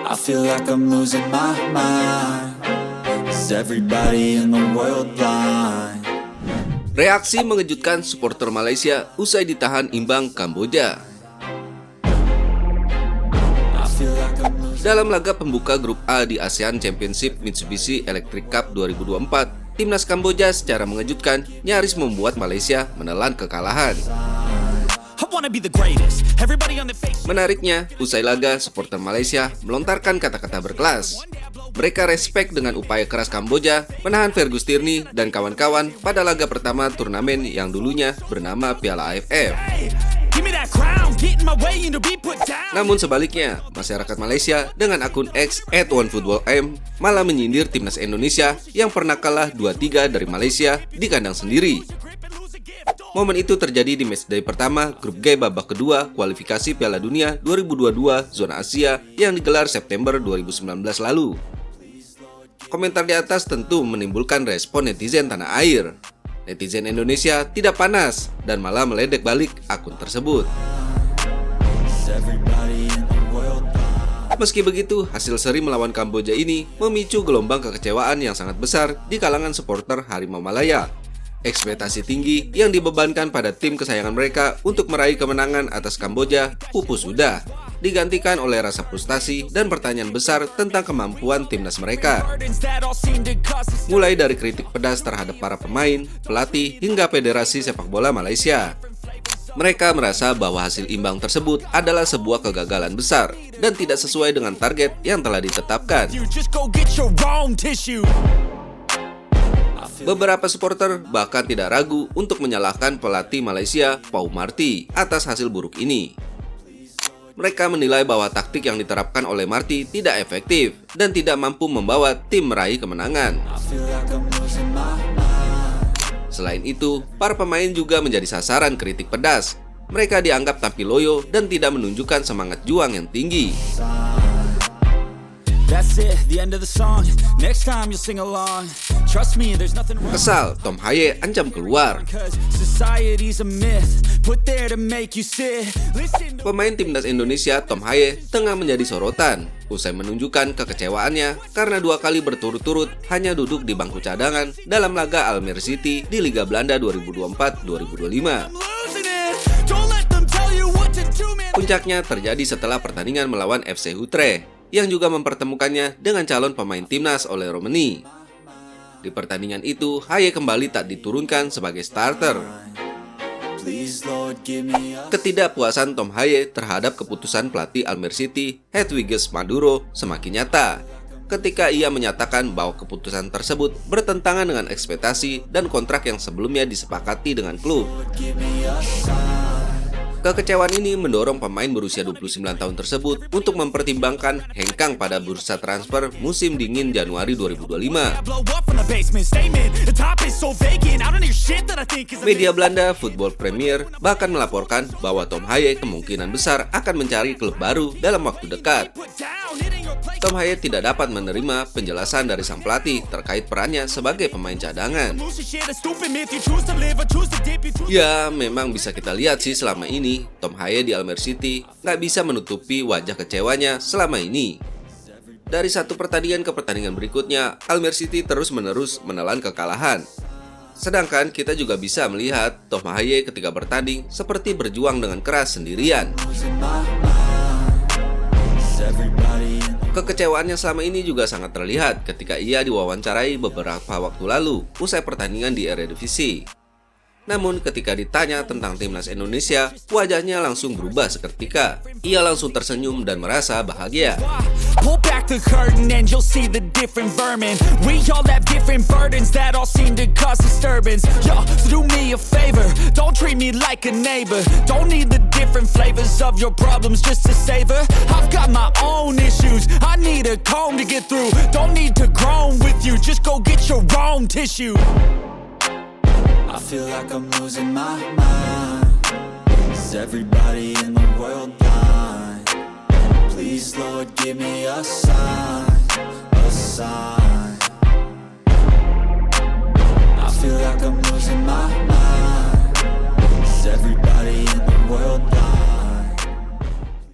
I feel like I'm losing my mind. Is everybody in the world blind? Reaksi mengejutkan supporter Malaysia usai ditahan imbang Kamboja. Dalam laga pembuka grup A di ASEAN Championship Mitsubishi Electric Cup 2024, timnas Kamboja secara mengejutkan nyaris membuat Malaysia menelan kekalahan. Menariknya, usai laga, supporter Malaysia melontarkan kata-kata berkelas. Mereka respek dengan upaya keras Kamboja menahan Fergus Tierney dan kawan-kawan pada laga pertama turnamen yang dulunya bernama Piala AFF. Namun sebaliknya, masyarakat Malaysia dengan akun X @OneFootballM malah menyindir timnas Indonesia yang pernah kalah 2-3 dari Malaysia di kandang sendiri. Momen itu terjadi di matchday pertama grup G babak kedua kualifikasi Piala Dunia 2022 zona Asia yang digelar September 2019 lalu. Komentar di atas tentu menimbulkan respon netizen tanah air. Netizen Indonesia tidak panas dan malah meledek balik akun tersebut. Meski begitu, hasil seri melawan Kamboja ini memicu gelombang kekecewaan yang sangat besar di kalangan supporter Harimau Malaya. Ekspektasi tinggi yang dibebankan pada tim kesayangan mereka untuk meraih kemenangan atas Kamboja pupus sudah, digantikan oleh rasa frustasi dan pertanyaan besar tentang kemampuan timnas mereka. Mulai dari kritik pedas terhadap para pemain, pelatih, hingga Federasi Sepak Bola Malaysia. Mereka merasa bahwa hasil imbang tersebut adalah sebuah kegagalan besar dan tidak sesuai dengan target yang telah ditetapkan. Beberapa supporter bahkan tidak ragu untuk menyalahkan pelatih Malaysia, Paul Marty, atas hasil buruk ini. Mereka menilai bahwa taktik yang diterapkan oleh Marty tidak efektif dan tidak mampu membawa tim meraih kemenangan. Selain itu, para pemain juga menjadi sasaran kritik pedas. Mereka dianggap tampil loyo dan tidak menunjukkan semangat juang yang tinggi. Kesal, Tom Haye ancam keluar. Pemain timnas Indonesia Tom Haye tengah menjadi sorotan usai menunjukkan kekecewaannya karena 2 kali berturut-turut hanya duduk di bangku cadangan dalam laga Almere City di Liga Belanda 2024-2025. Puncaknya terjadi setelah pertandingan melawan FC Utrecht yang juga mempertemukannya dengan calon pemain timnas oleh Romani. Di pertandingan itu, Haye kembali tak diturunkan sebagai starter. Ketidakpuasan Tom Haye terhadap keputusan pelatih Almere City, Hedwiges Maduro, semakin nyata ketika ia menyatakan bahwa keputusan tersebut bertentangan dengan ekspektasi dan kontrak yang sebelumnya disepakati dengan klub. Kekecewaan ini mendorong pemain berusia 29 tahun tersebut untuk mempertimbangkan hengkang pada bursa transfer musim dingin Januari 2025. Media Belanda Football Premier bahkan melaporkan bahwa Tom Haye kemungkinan besar akan mencari klub baru dalam waktu dekat. Tom Haye tidak dapat menerima penjelasan dari sang pelatih terkait perannya sebagai pemain cadangan. Ya, memang bisa kita lihat sih selama ini, Tom Haye di Almere City nggak bisa menutupi wajah kecewanya selama ini. Dari satu pertandingan ke pertandingan berikutnya, Almere City terus-menerus menelan kekalahan. Sedangkan kita juga bisa melihat Tom Haye ketika bertanding seperti berjuang dengan keras sendirian. Kekecewaannya selama ini juga sangat terlihat ketika ia diwawancarai beberapa waktu lalu usai pertandingan di Eredivisie. Namun ketika ditanya tentang timnas Indonesia, wajahnya langsung berubah seketika. Ia langsung tersenyum dan merasa bahagia. Pull back the curtain and you'll see the different vermin. We all have different burdens that all seem to cause disturbance. Yo, so do me a favor, don't treat me like a neighbor. Don't need the different flavors of your problems just to savor. I've got my own issues, I need a comb to get through. Don't need to groan with you, just go get your own tissue. I feel like I'm losing my mind. Is everybody in the world blind? Please, Lord, give me a sign, a sign. I feel like I'm losing my mind. Is everybody in the world blind?